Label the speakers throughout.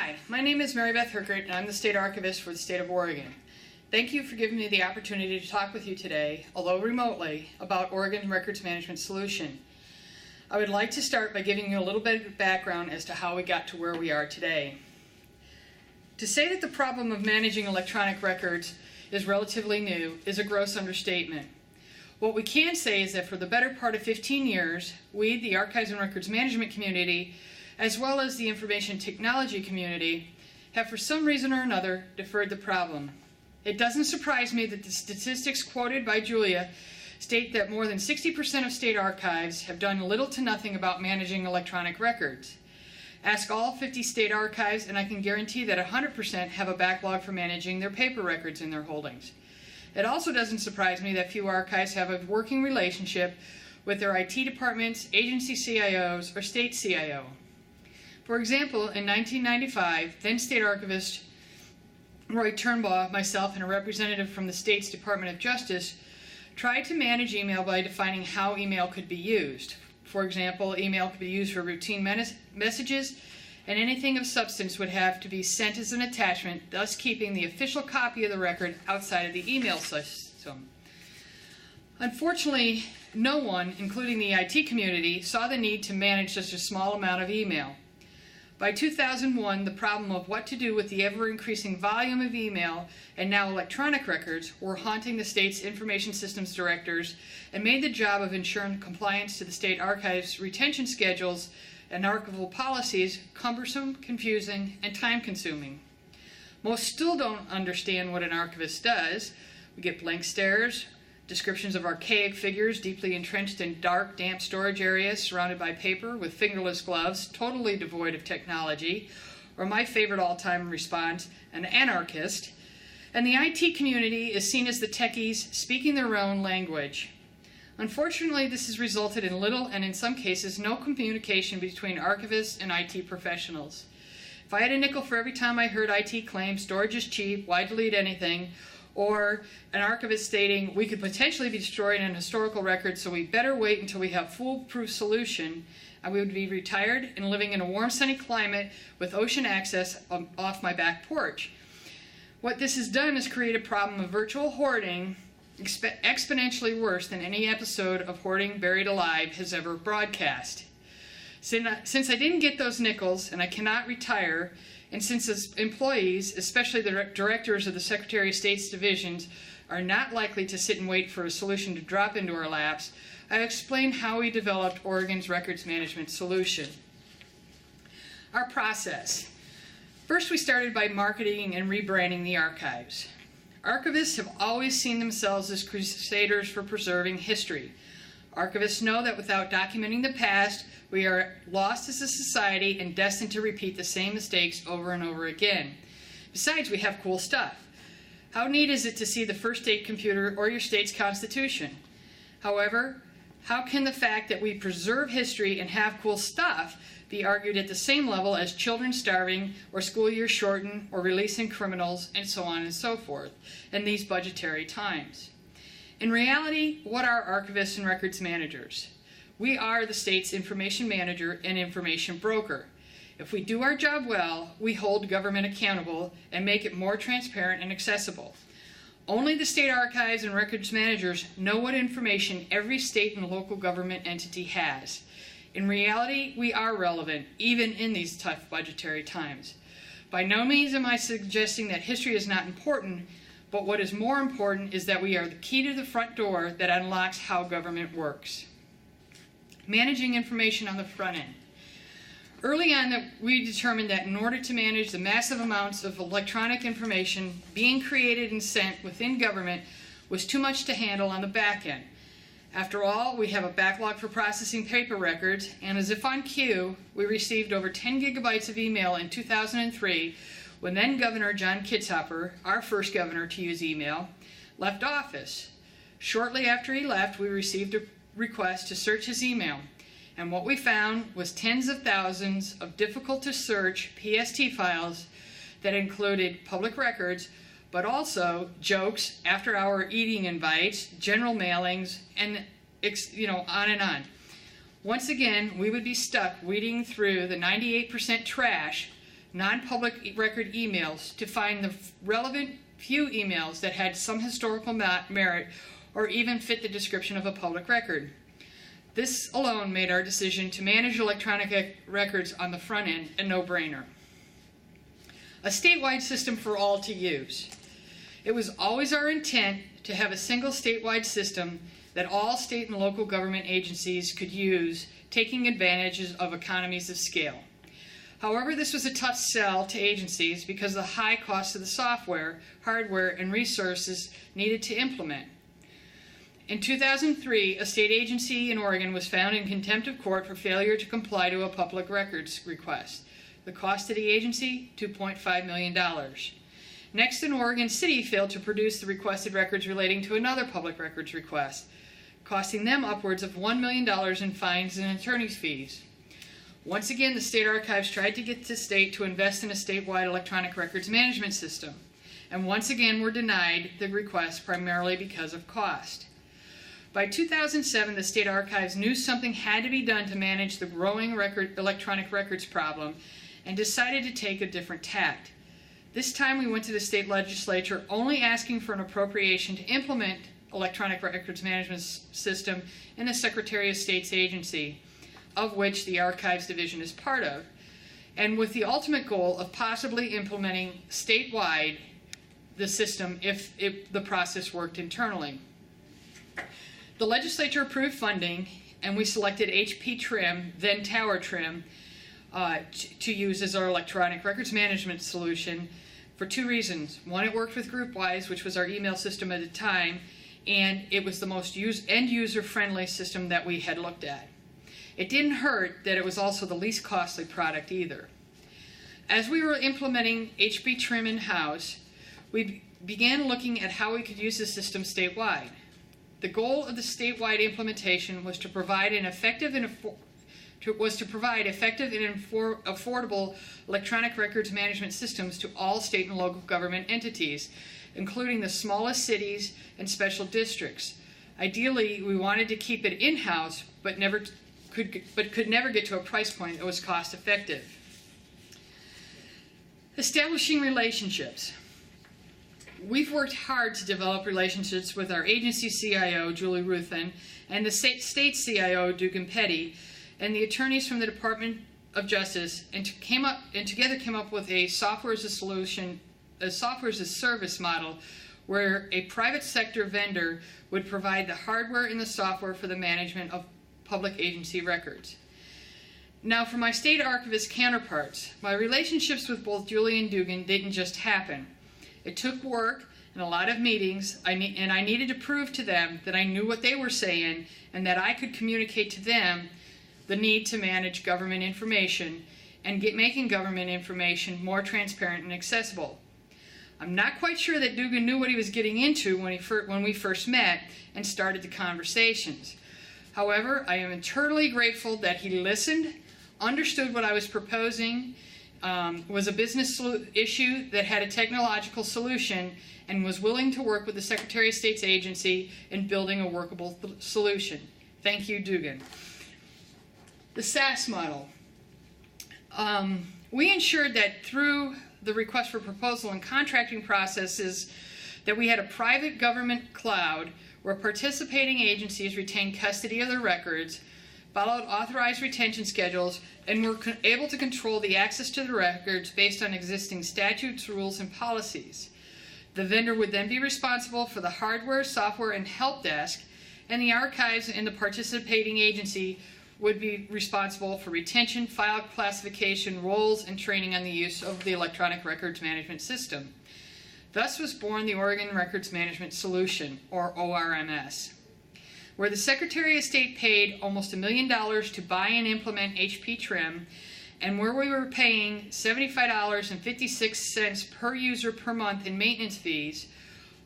Speaker 1: Hi, my name is MBHerkert, and I'm the State Archivist for the State of Oregon. Thank you for giving me the opportunity to talk with you today, although remotely, about Oregon's records management solution. I would like to start by giving you a little bit of background as to how we got to where we are today. To say that the problem of managing electronic records is relatively new is a gross understatement. What we can say is that for the better part of 15 years, we, the Archives and Records Management community, as well as the information technology community, have for some reason or another deferred the problem. It doesn't surprise me that the statistics quoted by Julia state that more than 60% of state archives have done little to nothing about managing electronic records. Ask all 50 state archives, and I can guarantee that 100% have a backlog for managing their paper records in their holdings. It also doesn't surprise me that few archives have a working relationship with their IT departments, agency CIOs, or state CIO. For example, in 1995, then State Archivist Roy Turnbaugh, myself, and a representative from the state's Department of Justice tried to manage email by defining how email could be used. For example, email could be used for routine messages, and anything of substance would have to be sent as an attachment, thus keeping the official copy of the record outside of the email system. Unfortunately, no one, including the IT community, saw the need to manage such a small amount of email. By 2001, the problem of what to do with the ever-increasing volume of email and now electronic records were haunting the state's information systems directors and made the job of ensuring compliance to the state archives' retention schedules and archival policies cumbersome, confusing, and time-consuming. Most still don't understand what an archivist does. We get blank stares, descriptions of archaic figures deeply entrenched in dark, damp storage areas surrounded by paper with fingerless gloves, totally devoid of technology, or my favorite all-time response, an anarchist. And the IT community is seen as the techies speaking their own language. Unfortunately, this has resulted in little and in some cases no communication between archivists and IT professionals. If I had a nickel for every time I heard IT claim storage is cheap, why delete anything, or an archivist stating we could potentially be destroying an historical record, so we better wait until we have foolproof solution, and we would be retired and living in a warm, sunny climate with ocean access off my back porch. What this has done is create a problem of virtual hoarding exponentially worse than any episode of Hoarding Buried Alive has ever broadcast. Since I didn't get those nickels and I cannot retire, and since as employees, especially the directors of the Secretary of State's divisions, are not likely to sit and wait for a solution to drop into our laps, I explained how we developed Oregon's records management solution. Our process. First, we started by marketing and rebranding the archives. Archivists have always seen themselves as crusaders for preserving history. Archivists know that without documenting the past, we are lost as a society and destined to repeat the same mistakes over and over again. Besides, we have cool stuff. How neat is it to see the first state computer or your state's constitution? However, how can the fact that we preserve history and have cool stuff be argued at the same level as children starving, or school years shortened, or releasing criminals, and so on and so forth, in these budgetary times? In reality, what are archivists and records managers? We are the state's information manager and information broker. If we do our job well, we hold government accountable and make it more transparent and accessible. Only the state archives and records managers know what information every state and local government entity has. In reality, we are relevant, even in these tough budgetary times. By no means am I suggesting that history is not important, but what is more important is that we are the key to the front door that unlocks how government works. Managing information on the front end. Early on, we determined that in order to manage the massive amounts of electronic information being created and sent within government was too much to handle on the back end. After all, we have a backlog for processing paper records, and as if on cue, we received over 10 gigabytes of email in 2003 when then Governor John Kitzhaber, our first governor to use email, left office. Shortly after he left, we received a request to search his email, and what we found was tens of thousands of difficult-to-search PST files that included public records, but also jokes, after-hour eating invites, general mailings, and on and on. Once again, we would be stuck weeding through the 98% trash non-public record emails to find the relevant few emails that had some historical merit or even fit the description of a public record. This alone made our decision to manage electronic records on the front end a no-brainer. A statewide system for all to use. It was always our intent to have a single statewide system that all state and local government agencies could use, taking advantages of economies of scale. However, this was a tough sell to agencies because of the high cost of the software, hardware, and resources needed to implement. In 2003, a state agency in Oregon was found in contempt of court for failure to comply to a public records request. The cost to the agency, $2.5 million. Next, an Oregon city failed to produce the requested records relating to another public records request, costing them upwards of $1 million in fines and attorney's fees. Once again, the state archives tried to get the state to invest in a statewide electronic records management system, and once again were denied the request primarily because of cost. By 2007, the state archives knew something had to be done to manage the growing electronic records problem and decided to take a different tact. This time we went to the state legislature only asking for an appropriation to implement electronic records management system in the Secretary of State's agency, of which the Archives Division is part of, and with the ultimate goal of possibly implementing statewide the system if the process worked internally. The legislature approved funding, and we selected HP Trim, then Tower Trim, to use as our electronic records management solution for two reasons. One, it worked with GroupWise, which was our email system at the time, and it was the most end-user friendly system that we had looked at. It didn't hurt that it was also the least costly product either. As we were implementing HP Trim in-house, we began looking at how we could use the system statewide. The goal of the statewide implementation was to provide effective and affordable electronic records management systems to all state and local government entities, including the smallest cities and special districts. Ideally, we wanted to keep it in-house, but could never get to a price point that was cost-effective. Establishing relationships. We've worked hard to develop relationships with our agency CIO, Julie Ruthin, and the state CIO, Dugan Petty, and the attorneys from the Department of Justice, and together came up with a software as a service model where a private sector vendor would provide the hardware and the software for the management of public agency records. Now, for my state archivist counterparts, my relationships with both Julie and Dugan didn't just happen. It took work and a lot of meetings, and I needed to prove to them that I knew what they were saying and that I could communicate to them the need to manage government information and making government information more transparent and accessible. I'm not quite sure that Dugan knew what he was getting into when we first met and started the conversations. However, I am eternally grateful that he listened, understood what I was proposing, was a business issue that had a technological solution, and was willing to work with the Secretary of State's agency in building a workable solution. Thank you, Dugan. The SAS model. We ensured that through the request for proposal and contracting processes that we had a private government cloud where participating agencies retained custody of their records, followed authorized retention schedules, and were able to control the access to the records based on existing statutes, rules, and policies. The vendor would then be responsible for the hardware, software, and help desk, and the archives and the participating agency would be responsible for retention, file classification, roles, and training on the use of the electronic records management system. Thus was born the Oregon Records Management Solution, or ORMS, where the Secretary of State paid almost $1 million to buy and implement HP Trim, and where we were paying $75.56 per user per month in maintenance fees,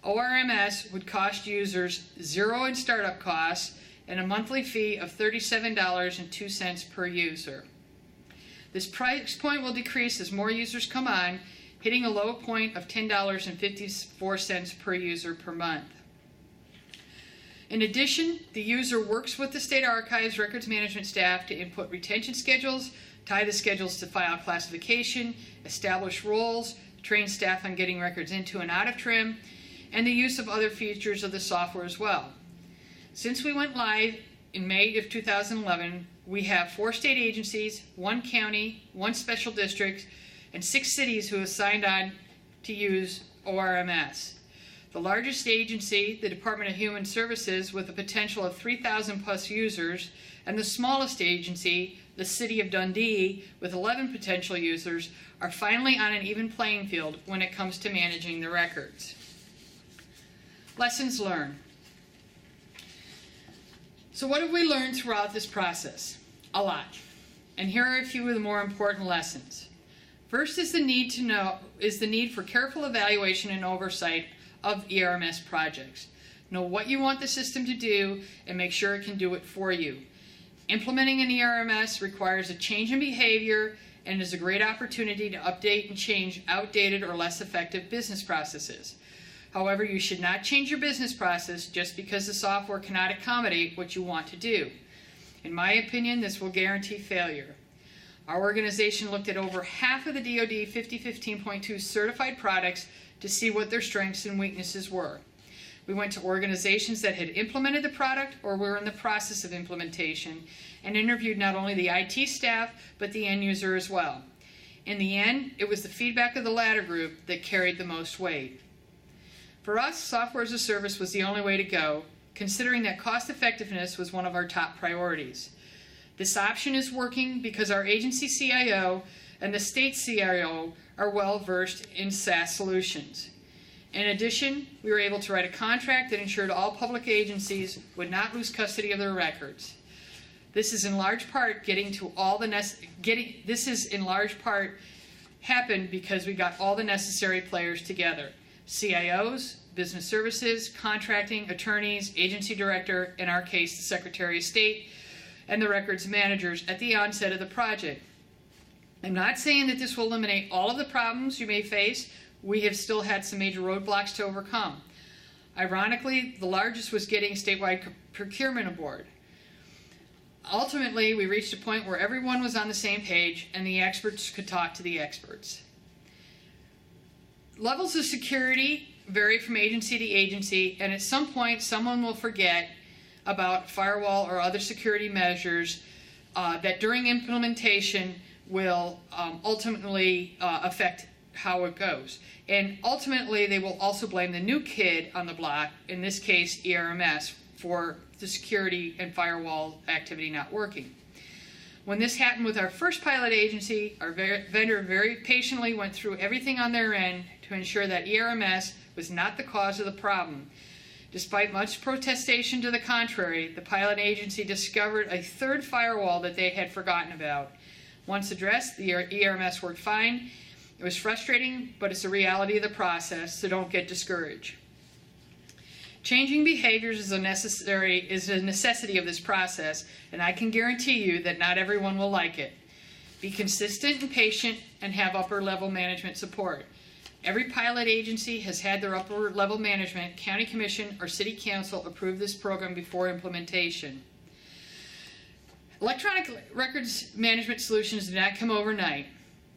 Speaker 1: ORMS would cost users $0 in startup costs and a monthly fee of $37.02 per user. This price point will decrease as more users come on, hitting a low point of $10.54 per user per month. In addition, the user works with the State Archives records management staff to input retention schedules, tie the schedules to file classification, establish roles, train staff on getting records into and out of TRIM, and the use of other features of the software as well. Since we went live in May of 2011, we have 4 state agencies, 1 county, 1 special district, and 6 cities who have signed on to use ORMS. The largest agency, the Department of Human Services, with a potential of 3,000 plus users, and the smallest agency, the City of Dundee, with 11 potential users, are finally on an even playing field when it comes to managing the records. Lessons learned. So what have we learned throughout this process? A lot. And here are a few of the more important lessons. First is the need for careful evaluation and oversight of ERMS projects. Know what you want the system to do and make sure it can do it for you. Implementing an ERMS requires a change in behavior and is a great opportunity to update and change outdated or less effective business processes. However, you should not change your business process just because the software cannot accommodate what you want to do. In my opinion, this will guarantee failure. Our organization looked at over half of the DoD 5015.2 certified products to see what their strengths and weaknesses were. We went to organizations that had implemented the product or were in the process of implementation and interviewed not only the IT staff but the end user as well. In the end, it was the feedback of the latter group that carried the most weight. For us, software as a service was the only way to go, considering that cost effectiveness was one of our top priorities. This option is working because our agency CIO and the state CIO are well versed in SAS solutions. In addition, we were able to write a contract that ensured all public agencies would not lose custody of their records. This is in large part happened because we got all the necessary players together. CIOs, business services, contracting, attorneys, agency director, in our case the Secretary of State, and the records managers at the onset of the project. I'm not saying that this will eliminate all of the problems you may face. We have still had some major roadblocks to overcome. Ironically, the largest was getting statewide procurement aboard. Ultimately, we reached a point where everyone was on the same page and the experts could talk to the experts. Levels of security vary from agency to agency, and at some point someone will forget about firewall or other security measures that during implementation will ultimately affect how it goes. And ultimately they will also blame the new kid on the block, in this case ERMS, for the security and firewall activity not working. When this happened with our first pilot agency, our vendor very patiently went through everything on their end to ensure that ERMS was not the cause of the problem. Despite much protestation to the contrary, the pilot agency discovered a third firewall that they had forgotten about. Once addressed, the ERMS worked fine. It was frustrating, but it's a reality of the process, so don't get discouraged. Changing behaviors is a necessity of this process, and I can guarantee you that not everyone will like it. Be consistent and patient, and have upper-level management support. Every pilot agency has had their upper-level management, county commission, or city council approve this program before implementation. Electronic records management solutions do not come overnight.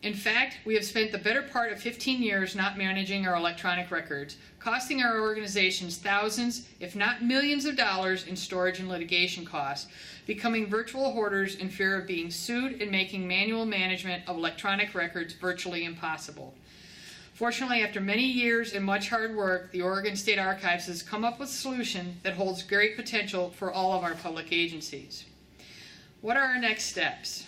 Speaker 1: In fact, we have spent the better part of 15 years not managing our electronic records, costing our organizations thousands, if not millions of dollars in storage and litigation costs, becoming virtual hoarders in fear of being sued and making manual management of electronic records virtually impossible. Fortunately, after many years and much hard work, the Oregon State Archives has come up with a solution that holds great potential for all of our public agencies. What are our next steps?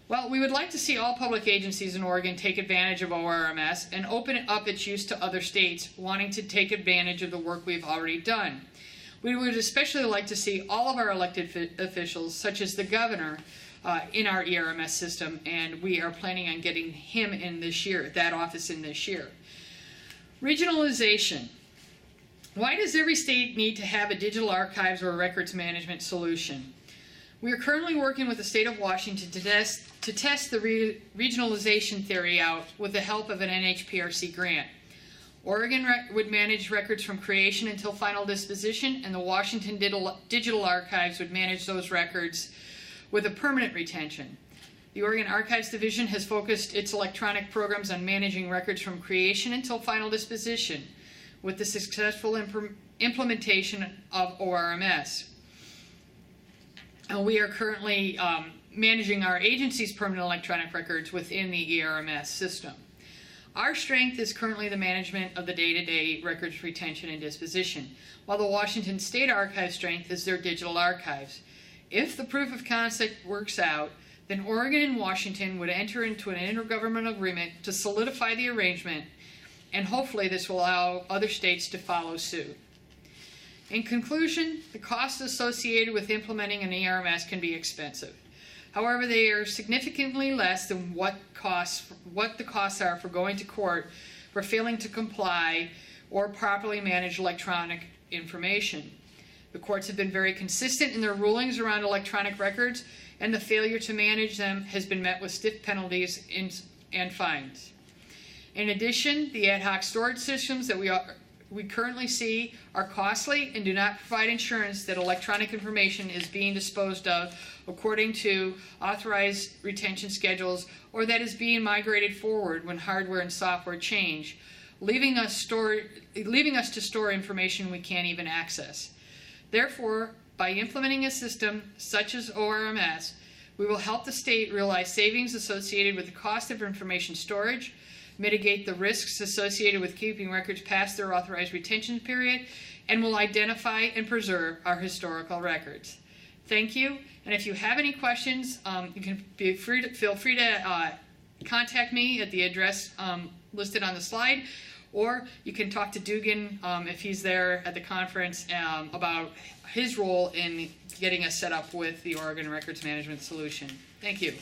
Speaker 1: Well, we would like to see all public agencies in Oregon take advantage of ORMS and open up its use to other states wanting to take advantage of the work we've already done. We would especially like to see all of our elected officials, such as the governor, in our ERMS system, and we are planning on getting him in this year, that office in this year. Regionalization. Why does every state need to have a digital archives or a records management solution? We are currently working with the state of Washington to test the regionalization theory out with the help of an NHPRC grant. Oregon would manage records from creation until final disposition, and the Washington Digital Archives would manage those records with a permanent retention. The Oregon Archives Division has focused its electronic programs on managing records from creation until final disposition with the successful implementation of ORMS. And we are currently managing our agency's permanent electronic records within the ERMS system. Our strength is currently the management of the day-to-day records retention and disposition, while the Washington State Archive's strength is their digital archives. If the proof of concept works out, then Oregon and Washington would enter into an intergovernmental agreement to solidify the arrangement, and hopefully this will allow other states to follow suit. In conclusion, the costs associated with implementing an ERMS can be expensive. However, they are significantly less than what the costs are for going to court for failing to comply or properly manage electronic information. The courts have been very consistent in their rulings around electronic records, and the failure to manage them has been met with stiff penalties and fines. In addition, the ad hoc storage systems that we currently see are costly and do not provide insurance that electronic information is being disposed of according to authorized retention schedules, or that is being migrated forward when hardware and software change, leaving us to store information we can't even access. Therefore, by implementing a system such as ORMS, we will help the state realize savings associated with the cost of information storage, mitigate the risks associated with keeping records past their authorized retention period, and will identify and preserve our historical records. Thank you, and if you have any questions, you can feel free to contact me at the address listed on the slide, or you can talk to Dugan if he's there at the conference about his role in getting us set up with the Oregon Records Management Solution. Thank you.